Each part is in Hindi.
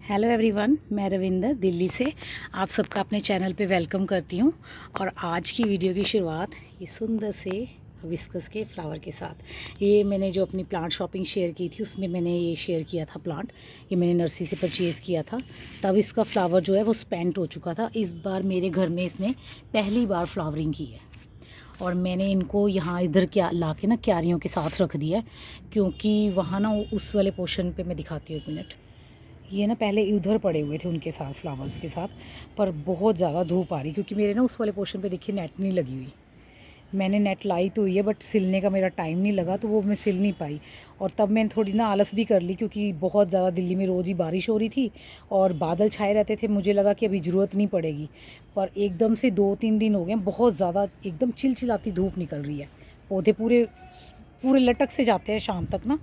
हेलो एवरीवन, मैं रविंदर दिल्ली से आप सबका अपने चैनल पे वेलकम करती हूँ। और आज की वीडियो की शुरुआत ये सुंदर से हिबिस्कस के फ्लावर के साथ। ये मैंने जो अपनी प्लांट शॉपिंग शेयर की थी उसमें मैंने ये शेयर किया था प्लांट। ये मैंने नर्सरी से परचेज़ किया था, तब इसका फ्लावर जो है वो स्पेंट हो चुका था। इस बार मेरे घर में इसने पहली बार फ्लावरिंग की है और मैंने इनको यहाँ इधर क्या ला के ना क्यारियों के साथ रख दिया है, क्योंकि वहाँ ना उस वाले पोर्शन पे मैं दिखाती हूँ, एक मिनट। ये ना पहले उधर पड़े हुए थे उनके साथ फ्लावर्स के साथ, पर बहुत ज़्यादा धूप आ रही, क्योंकि मेरे ना उस वाले पोर्शन पे देखिए नेट नहीं लगी हुई। मैंने नेट लाई तो हुई है, बट सिलने का मेरा टाइम नहीं लगा, तो वो मैं सिल नहीं पाई। और तब मैंने थोड़ी ना आलस भी कर ली, क्योंकि बहुत ज़्यादा दिल्ली में रोज़ ही बारिश हो रही थी और बादल छाए रहते थे। मुझे लगा कि अभी ज़रूरत नहीं पड़ेगी, पर एकदम से 2-3 दिन हो गए बहुत ज़्यादा एकदम चिलचिलाती धूप निकल रही है। पौधे पूरे पूरे लटक से जाते हैं शाम तक ना।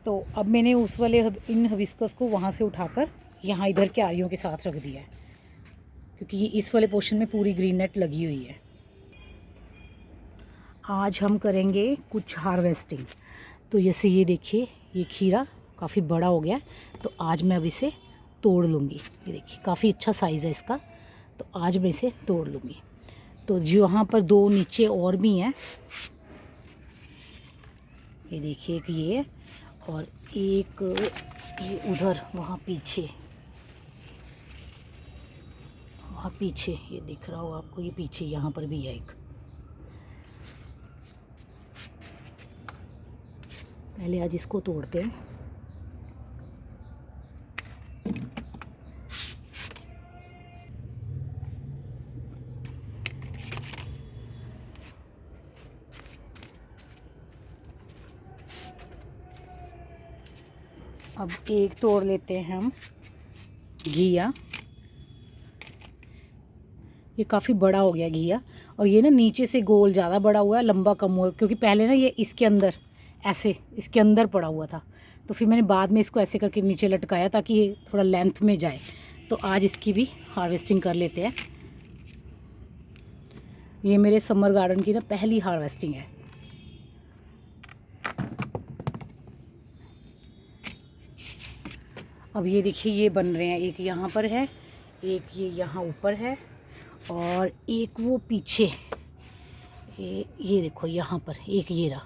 तो अब मैंने उस वाले इन हिबिस्कस को वहाँ से उठाकर यहाँ इधर क्यारियों के साथ रख दिया है, क्योंकि इस वाले पोर्शन में पूरी ग्रीन नेट लगी हुई है। आज हम करेंगे कुछ हार्वेस्टिंग। तो जैसे ये देखिए, ये खीरा काफ़ी बड़ा हो गया, तो आज मैं अब इसे तोड़ लूँगी। ये देखिए काफ़ी अच्छा साइज़ है इसका, तो आज मैं इसे तोड़ लूँगी। तो यहाँ पर 2 नीचे और भी हैं, ये देखिए, एक ये और एक ये उधर वहाँ पीछे ये दिख रहा हो आपको, ये पीछे यहाँ पर भी है एक। पहले आज इसको तोड़ते हैं। अब एक तोड़ लेते हैं हम घिया। ये काफ़ी बड़ा हो गया घिया, और ये ना नीचे से गोल ज़्यादा बड़ा हुआ है, लंबा कम हुआ है, क्योंकि पहले ना ये इसके अंदर ऐसे इसके अंदर पड़ा हुआ था, तो फिर मैंने बाद में इसको ऐसे करके नीचे लटकाया ताकि ये थोड़ा लेंथ में जाए। तो आज इसकी भी हार्वेस्टिंग कर लेते हैं। ये मेरे समर गार्डन की ना पहली हार्वेस्टिंग है। अब ये देखिए, ये बन रहे हैं, एक यहाँ पर है, एक ये यहाँ ऊपर है, और एक वो पीछे ये देखो यहाँ पर एक ये रहा,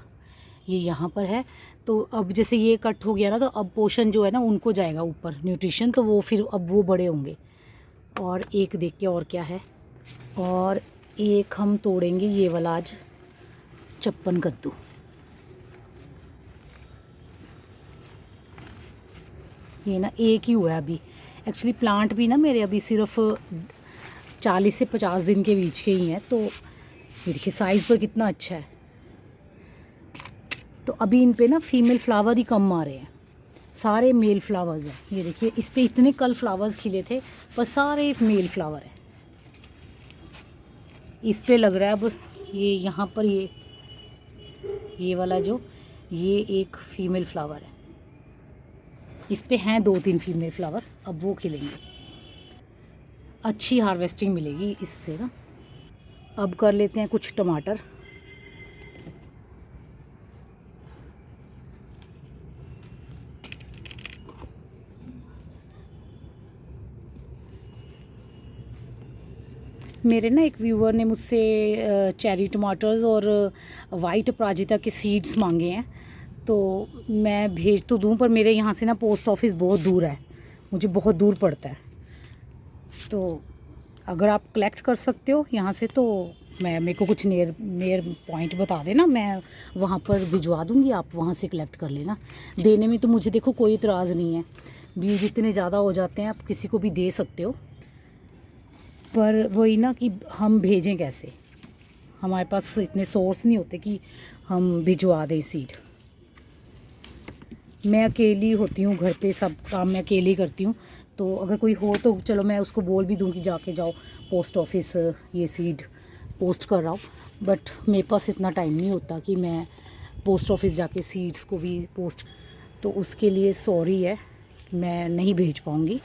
ये यहाँ पर है। तो अब जैसे ये कट हो गया ना, तो अब पोषण जो है ना उनको जाएगा ऊपर, न्यूट्रिशन, तो वो फिर अब वो बड़े होंगे। और एक देख के और क्या है, और एक हम तोड़ेंगे ये वाला आज, चप्पन कद्दू। ये ना एक ही हुआ है अभी। एक्चुअली प्लांट भी ना मेरे अभी सिर्फ 40 से 50 दिन के बीच के ही हैं, तो ये देखिए साइज़ पर कितना अच्छा है। तो अभी इन पे ना फीमेल फ्लावर ही कम आ रहे हैं, सारे मेल फ्लावर्स हैं। ये देखिए, इस पे इतने कल फ्लावर्स खिले थे, पर सारे मेल फ्लावर हैं। इस पे लग रहा है अब ये यहाँ पर ये वाला जो ये एक फीमेल फ्लावर है, इस पे हैं 2-3 फीमेल फ्लावर, अब वो खिलेंगे। अच्छी हार्वेस्टिंग मिलेगी इससे ना। अब कर लेते हैं कुछ टमाटर। मेरे ना एक व्यूअर ने मुझसे चेरी टमाटर्स और वाइट अपराजिता के सीड्स मांगे हैं, तो मैं भेज तो दूं, पर मेरे यहाँ से ना पोस्ट ऑफिस बहुत दूर है, मुझे बहुत दूर पड़ता है। तो अगर आप कलेक्ट कर सकते हो यहाँ से, तो मेरे को कुछ नियर पॉइंट बता देना, मैं वहाँ पर भिजवा दूँगी, आप वहाँ से कलेक्ट कर लेना। देने में तो मुझे देखो कोई इतराज़ नहीं है, बीज इतने ज़्यादा हो जाते हैं, आप किसी को भी दे सकते हो। पर वही ना कि हम भेजें कैसे, हमारे पास इतने सोर्स नहीं होते कि हम भिजवा दें सीड। मैं अकेली होती हूँ घर पे, सब काम मैं अकेली करती हूँ, तो अगर कोई हो तो चलो मैं उसको बोल भी दूँ कि जाके जाओ पोस्ट ऑफिस ये सीड पोस्ट कर रहा हूँ, बट मेरे पास इतना टाइम नहीं होता कि मैं पोस्ट ऑफिस जाके सीड्स को भी पोस्ट, तो उसके लिए सॉरी है, मैं नहीं भेज पाऊँगी।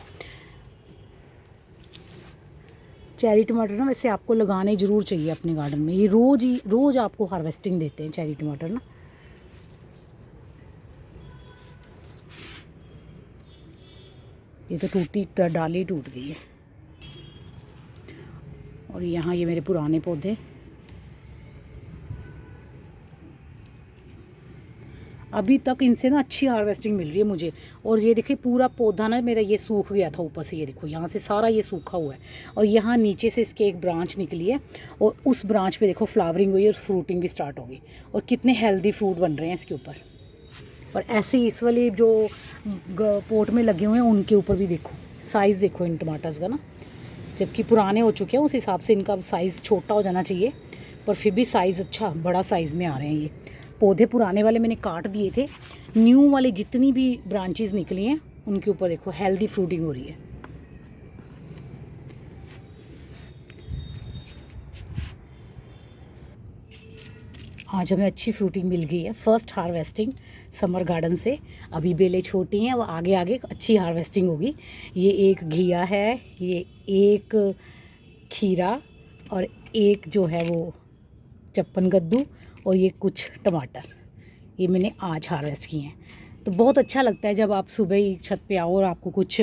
चेरी टमाटर ना वैसे आपको लगाने ज़रूर चाहिए अपने गार्डन में, ये रोज़ आपको हार्वेस्टिंग देते हैं चेरी टमाटर ना। ये तो टूटी डाली टूट गई है। और यहाँ ये मेरे पुराने पौधे, अभी तक इनसे ना अच्छी हार्वेस्टिंग मिल रही है मुझे। और ये देखिए पूरा पौधा ना मेरा ये सूख गया था ऊपर से, ये देखो यहाँ से सारा ये सूखा हुआ है और यहाँ नीचे से इसके एक ब्रांच निकली है और उस ब्रांच पे देखो फ्लावरिंग हुई और फ्रूटिंग भी स्टार्ट हो गई और कितने हेल्दी फ्रूट बन रहे हैं इसके ऊपर। और ऐसे ही इस वाले जो पोट में लगे हुए हैं उनके ऊपर भी देखो साइज़ देखो इन टमाटर्स का ना, जबकि पुराने हो चुके हैं उस हिसाब से इनका साइज़ छोटा हो जाना चाहिए, पर फिर भी साइज़ अच्छा बड़ा साइज़ में आ रहे हैं। ये पौधे पुराने वाले मैंने काट दिए थे, न्यू वाले जितनी भी ब्रांचेस निकली हैं उनके ऊपर देखो हेल्दी फ्रूटिंग हो रही है। आज हमें अच्छी फ्रूटिंग मिल गई है, फर्स्ट हार्वेस्टिंग समर गार्डन से। अभी बेलें छोटी हैं, वो आगे आगे अच्छी हार्वेस्टिंग होगी। ये एक घिया है, ये एक खीरा और एक जो है वो चप्पन कद्दू और ये कुछ टमाटर, ये मैंने आज हार्वेस्ट किए हैं। तो बहुत अच्छा लगता है जब आप सुबह ही छत पे आओ और आपको कुछ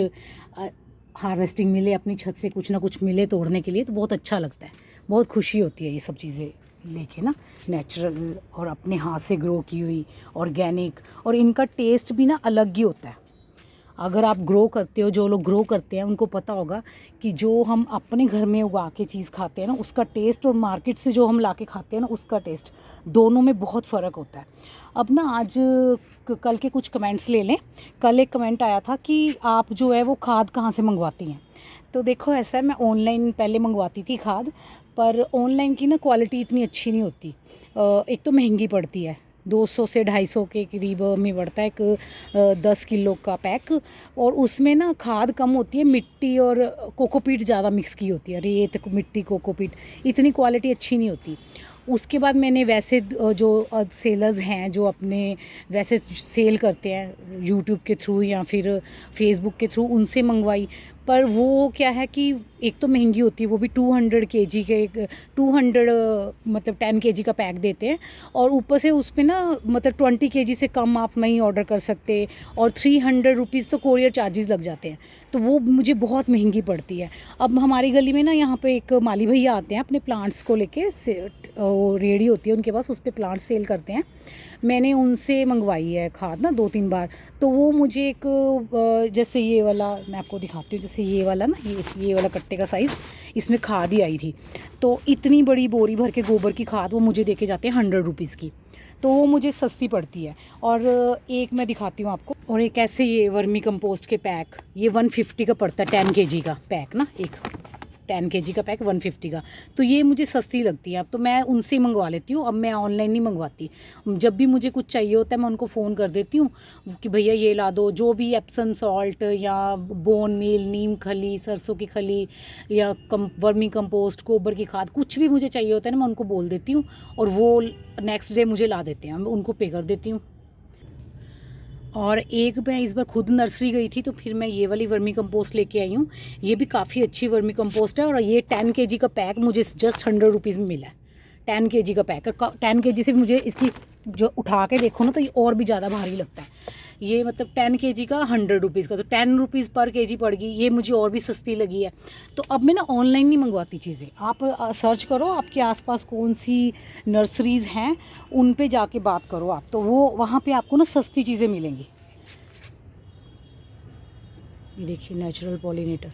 हार्वेस्टिंग मिले, अपनी छत से कुछ ना कुछ मिले तोड़ने के लिए, तो बहुत अच्छा लगता है, बहुत खुशी होती है ये सब चीज़ें लेके ना, नेचुरल और अपने हाथ से ग्रो की हुई ऑर्गेनिक। और इनका टेस्ट भी ना अलग ही होता है। अगर आप ग्रो करते हो, जो लोग ग्रो करते हैं उनको पता होगा कि जो हम अपने घर में उगा के चीज़ खाते हैं ना उसका टेस्ट और मार्केट से जो हम ला के खाते हैं ना उसका टेस्ट, दोनों में बहुत फ़र्क होता है। अब ना आज कल के कुछ कमेंट्स ले लें। कल एक कमेंट आया था कि आप जो है वो खाद कहाँ से मंगवाती हैं। तो देखो ऐसा है, मैं ऑनलाइन पहले मंगवाती थी खाद, पर ऑनलाइन की ना क्वालिटी इतनी अच्छी नहीं होती। एक तो महंगी पड़ती है, 200 से 250 के करीब में पड़ता है एक 10 किलो का पैक। और उसमें ना खाद कम होती है, मिट्टी और कोकोपीट ज़्यादा मिक्स की होती है, रेत मिट्टी कोकोपीट, इतनी क्वालिटी अच्छी नहीं होती। उसके बाद मैंने वैसे जो सेलर्स हैं जो अपने वैसे सेल करते हैं यूट्यूब के थ्रू या फिर फेसबुक के थ्रू, उनसे मंगवाई। पर वो क्या है कि एक तो महंगी होती है, वो भी 200 केजी के 200 मतलब 10 केजी का पैक देते हैं। और ऊपर से उस पर ना मतलब 20 केजी से कम आप नहीं ऑर्डर कर सकते और 300 रुपीज़ तो कोरियर चार्जेस लग जाते हैं, तो वो मुझे बहुत महंगी पड़ती है। अब हमारी गली में ना यहाँ पे एक माली भैया आते हैं अपने प्लांट्स को लेके, रेडी होती है उनके पास, उस पर प्लांट्स सेल करते हैं। मैंने उनसे मंगवाई है खाद ना 2-3 बार। तो वो मुझे एक जैसे ये वाला मैं आपको दिखाती हूँ, जैसे ये वाला ना, ये वाला कट्टे का साइज़, इसमें खाद ही आई थी। तो इतनी बड़ी बोरी भर के गोबर की खाद वो मुझे देके जाते हैं 100 रुपीज़ की, तो वो मुझे सस्ती पड़ती है। और एक मैं दिखाती हूँ आपको, और एक ऐसे ये वर्मी कंपोस्ट के पैक, ये 150 का पड़ता है, 10 केजी का पैक ना, एक 10 केजी का पैक 150 का। तो ये मुझे सस्ती लगती है, अब तो मैं उनसे ही मंगवा लेती हूँ। अब मैं ऑनलाइन नहीं मंगवाती। जब भी मुझे कुछ चाहिए होता है मैं उनको फ़ोन कर देती हूँ कि भैया ये ला दो, जो भी एप्सम सॉल्ट या बोन मील, नीम खली, सरसों की खली या वर्मी कंपोस्ट, गोबर की खाद, कुछ भी मुझे चाहिए होता है ना मैं उनको बोल देती हूँ और वो नेक्स्ट डे मुझे ला देते हैं, मैं उनको पे कर देती हूँ। और एक मैं इस बार खुद नर्सरी गई थी तो फिर मैं ये वाली वर्मी कंपोस्ट लेके आई हूँ। ये भी काफ़ी अच्छी वर्मी कंपोस्ट है और ये 10 केजी का पैक मुझे जस्ट 100 रुपीज़ में मिला है। 10 केजी का पैक, 10 केजी से मुझे इसकी जो उठा के देखो ना तो ये और भी ज़्यादा भारी लगता है। ये मतलब 10 केजी का 100 रुपीज़ का, तो 10 रुपीज़ पर केजी पड़ गई, ये मुझे और भी सस्ती लगी है। तो अब मैं ना ऑनलाइन नहीं मंगवाती चीज़ें। आप सर्च करो आपके आसपास कौन सी नर्सरीज़ हैं, उन पे जाके बात करो आप, तो वो वहाँ पे आपको ना सस्ती चीज़ें मिलेंगी। ये देखिए नेचुरल पॉलिनेटर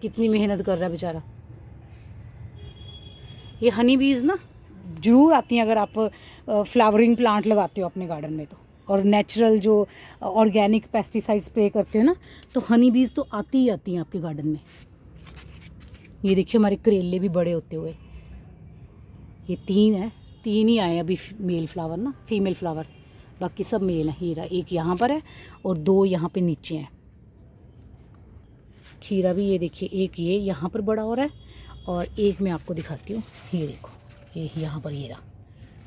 कितनी मेहनत कर रहा है बेचारा। ये हनी बीज़ ना ज़रूर आती हैं अगर आप फ्लावरिंग प्लांट लगाते हो अपने गार्डन में, तो और नेचुरल जो ऑर्गेनिक पेस्टिसाइड स्प्रे करते हो ना, तो हनी बीज़ तो आती ही आती हैं आपके गार्डन में। ये देखिए हमारे करेले भी बड़े होते हुए, ये 3 है, 3 ही आए अभी मेल फ्लावर ना, फीमेल फ्लावर, बाकी सब मेल हैं। हीरा एक यहाँ पर है और 2 यहाँ पे नीचे हैं। खीरा भी ये देखिए, एक ये यहाँ पर बड़ा हो रहा है और एक मैं आपको दिखाती हूँ, ये देखो ये यहाँ पर ये रहा,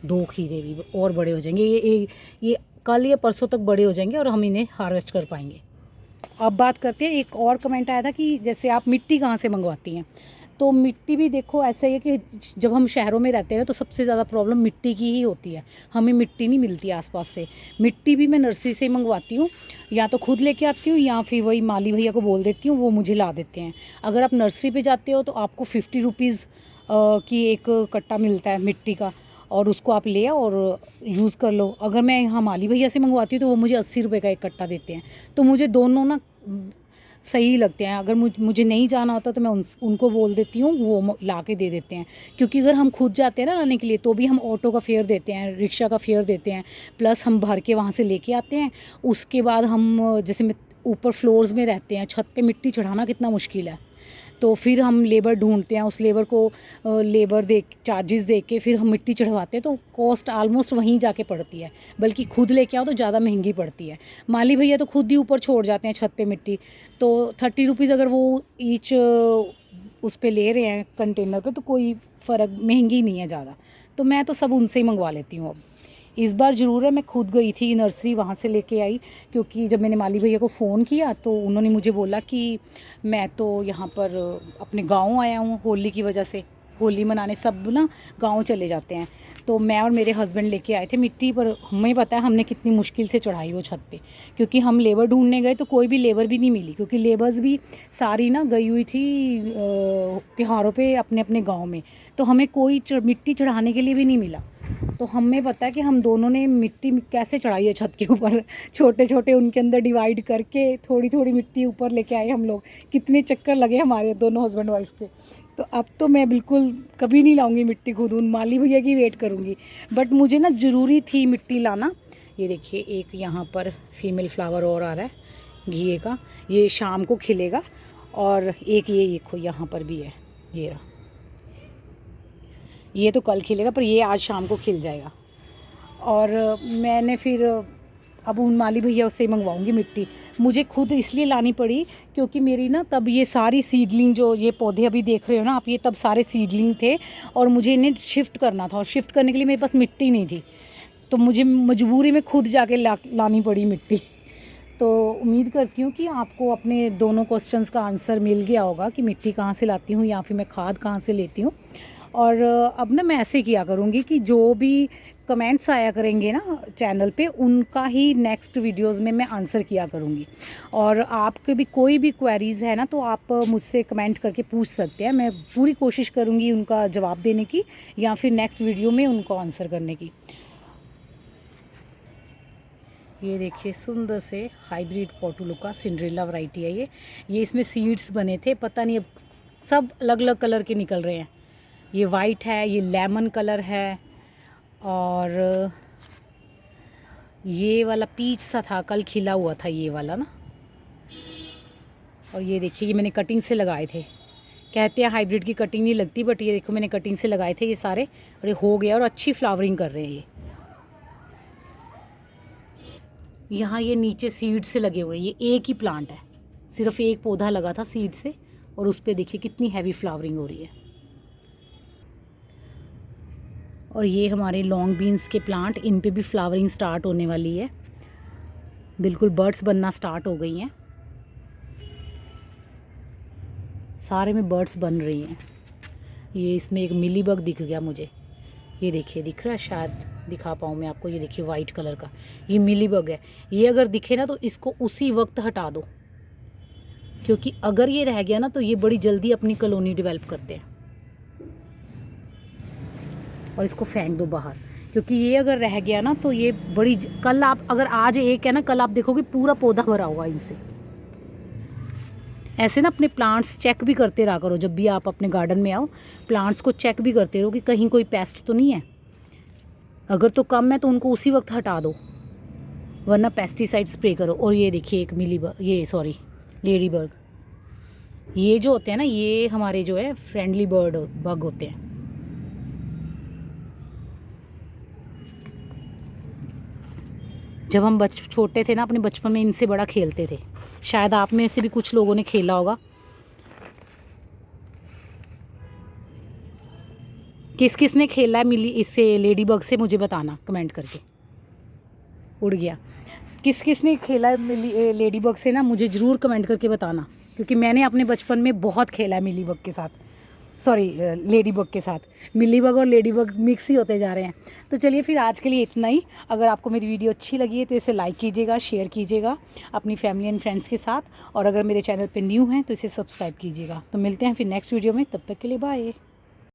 2 खीरे भी और बड़े हो जाएंगे। ये कल या परसों तक बड़े हो जाएंगे और हम इन्हें हार्वेस्ट कर पाएंगे। अब बात करते हैं, एक और कमेंट आया था कि जैसे आप मिट्टी कहाँ से मंगवाती हैं। तो मिट्टी भी देखो ऐसा ही है कि जब हम शहरों में रहते हैं तो सबसे ज़्यादा प्रॉब्लम मिट्टी की ही होती है, हमें मिट्टी नहीं मिलती आसपास से। मिट्टी भी मैं नर्सरी से मंगवाती हूँ, या तो खुद लेके आती हूँ या फिर वही माली भैया को बोल देती हूँ, वो मुझे ला देते हैं। अगर आप नर्सरी पे जाते हो तो आपको 50 रुपीज़ की एक कट्टा मिलता है मिट्टी का, और उसको आप ले आओ और यूज़ कर लो। अगर मैं यहाँ माली भैया से मंगवाती हूँ तो वो मुझे 80 रुपये का एक कट्टा देते हैं। तो मुझे दोनों ना सही लगते हैं। अगर मुझे नहीं जाना होता तो मैं उनको बोल देती हूँ, वो ला के दे देते हैं। क्योंकि अगर हम खुद जाते हैं ना लाने के लिए तो भी हम ऑटो का फेयर देते हैं, रिक्शा का फेयर देते हैं, प्लस हम भर के वहाँ से लेके आते हैं। उसके बाद हम जैसे मैं ऊपर फ्लोर्स में रहते हैं, छत पे मिट्टी चढ़ाना कितना मुश्किल है, तो फिर हम लेबर ढूंढते हैं, उस लेबर को लेबर दे चार्जेस दे के फिर हम मिट्टी चढ़वाते हैं, तो कॉस्ट आलमोस्ट वहीं जाके पड़ती है। बल्कि खुद लेके आओ तो ज़्यादा महंगी पड़ती है। माली भैया तो खुद ही ऊपर छोड़ जाते हैं छत पे मिट्टी, तो 30 रुपीज़ अगर वो ईच उस पे ले रहे हैं कंटेनर पे, तो कोई फ़र्क, महंगी नहीं है ज़्यादा। तो मैं तो सब उनसे ही मंगवा लेती हूँ अब। इस बार ज़रूर है मैं खुद गई थी नर्सरी, वहाँ से लेके आई। क्योंकि जब मैंने माली भैया को फ़ोन किया तो उन्होंने मुझे बोला कि मैं तो यहाँ पर अपने गांव आया हूँ होली की वजह से, होली मनाने सब ना गांव चले जाते हैं। तो मैं और मेरे हस्बैंड लेके आए थे मिट्टी, पर हमें पता है हमने कितनी मुश्किल से चढ़ाई वो छत पे। क्योंकि हम लेबर ढूंढने गए तो कोई भी लेबर भी नहीं मिली, क्योंकि लेबर्स भी सारी ना गई हुई थी त्योहारों पे अपने अपने गांव में। तो हमें कोई मिट्टी चढ़ाने के लिए भी नहीं मिला। तो हमें पता है कि हम दोनों ने मिट्टी कैसे चढ़ाई है छत के ऊपर, छोटे छोटे उनके अंदर डिवाइड करके थोड़ी थोड़ी मिट्टी ऊपर लेके आए हम लोग। कितने चक्कर लगे हमारे दोनों हस्बैंड वाइफ के। तो अब तो मैं बिल्कुल कभी नहीं लाऊंगी मिट्टी खुद, उन माली भैया की वेट करूंगी। बट मुझे ना ज़रूरी थी मिट्टी लाना। ये देखिए एक यहाँ पर फीमेल फ्लावर और आ रहा है घिए का, ये शाम को खिलेगा। और एक ये देखो यहाँ पर भी है, ये रहा, ये तो कल खिलेगा पर ये आज शाम को खिल जाएगा। और मैंने फिर अब उन माली भैया से मंगवाऊंगी मिट्टी। मुझे खुद इसलिए लानी पड़ी क्योंकि मेरी ना तब ये सारी सीडलिंग, जो ये पौधे अभी देख रहे हो ना आप, ये तब सारे सीडलिंग थे और मुझे इन्हें शिफ्ट करना था, और शिफ्ट करने के लिए मेरे पास मिट्टी नहीं थी। तो मुझे मजबूरी में खुद जाके लानी पड़ी मिट्टी। तो उम्मीद करती हूँ कि आपको अपने दोनों क्वेश्चंस का आंसर मिल गया होगा कि मिट्टी कहाँ से लाती हूँ या फिर मैं खाद कहाँ से लेती हूँ। और अब ना मैं ऐसे किया करूँगी कि जो भी कमेंट्स आया करेंगे ना चैनल पे, उनका ही नेक्स्ट वीडियोस में मैं आंसर किया करूँगी। और आपके भी कोई भी क्वेरीज़ है ना तो आप मुझसे कमेंट करके पूछ सकते हैं, मैं पूरी कोशिश करूँगी उनका जवाब देने की या फिर नेक्स्ट वीडियो में उनको आंसर करने की। ये देखिए सुंदर से हाइब्रिड पोर्टुलुका सिंड्रेला वैरायटी है ये इसमें सीड्स बने थे, पता नहीं अब सब अलग अलग कलर के निकल रहे हैं। ये वाइट है, ये लेमन कलर है, और ये वाला पीच सा था, कल खिला हुआ था ये वाला ना। और ये देखिए ये मैंने कटिंग से लगाए थे, कहते हैं हाइब्रिड की कटिंग नहीं लगती, बट ये देखो मैंने कटिंग से लगाए थे ये सारे, और ये हो गया और अच्छी फ्लावरिंग कर रहे हैं ये। यहाँ ये नीचे सीड से लगे हुए, ये एक ही प्लांट है, सिर्फ एक पौधा लगा था सीड से, और उस पर देखिए कितनी हैवी फ्लावरिंग हो रही है। और ये हमारे लॉन्ग बीन्स के प्लांट, इन पे भी फ्लावरिंग स्टार्ट होने वाली है, बिल्कुल बर्ड्स बनना स्टार्ट हो गई हैं, सारे में बर्ड्स बन रही हैं। ये इसमें एक मिली बग दिख गया मुझे, ये देखिए दिख रहा है, शायद दिखा पाऊँ मैं आपको, ये देखिए वाइट कलर का ये मिली बग है। ये अगर दिखे ना तो इसको उसी वक्त हटा दो, क्योंकि अगर ये रह गया ना तो ये बड़ी जल्दी अपनी कॉलोनी डेवलप करते हैं, और इसको फेंक दो बाहर। क्योंकि ये अगर रह गया ना तो ये बड़ी कल आप अगर आज एक है ना, कल आप देखोगे पूरा पौधा भरा होगा इनसे। ऐसे ना अपने प्लांट्स चेक भी करते रहा करो, जब भी आप अपने गार्डन में आओ प्लांट्स को चेक भी करते रहो कि कहीं कोई पेस्ट तो नहीं है। अगर तो कम है तो उनको उसी वक्त हटा दो, वरना पेस्टिसाइड स्प्रे करो। और ये देखिए एक लेडी बर्ड, ये जो होते हैं ना ये हमारे जो है फ्रेंडली बग होते हैं। जब हम छोटे थे ना अपने बचपन में इनसे बड़ा खेलते थे, शायद आप में से भी कुछ लोगों ने खेला होगा। किस किस ने खेला है मिली इससे लेडी बग से, मुझे बताना कमेंट करके। उड़ गया, किस किस ने खेला है लेडी बग से ना, मुझे ज़रूर कमेंट करके बताना, क्योंकि मैंने अपने बचपन में बहुत खेला है मिली बग के साथ। सॉरी लेडी बग के साथ। मिली बग और लेडी बग मिक्स ही होते जा रहे हैं। तो चलिए फिर आज के लिए इतना ही। अगर आपको मेरी वीडियो अच्छी लगी है तो इसे लाइक कीजिएगा, शेयर कीजिएगा अपनी फैमिली एंड फ्रेंड्स के साथ, और अगर मेरे चैनल पे न्यू हैं तो इसे सब्सक्राइब कीजिएगा। तो मिलते हैं फिर नेक्स्ट वीडियो में, तब तक के लिए बाय।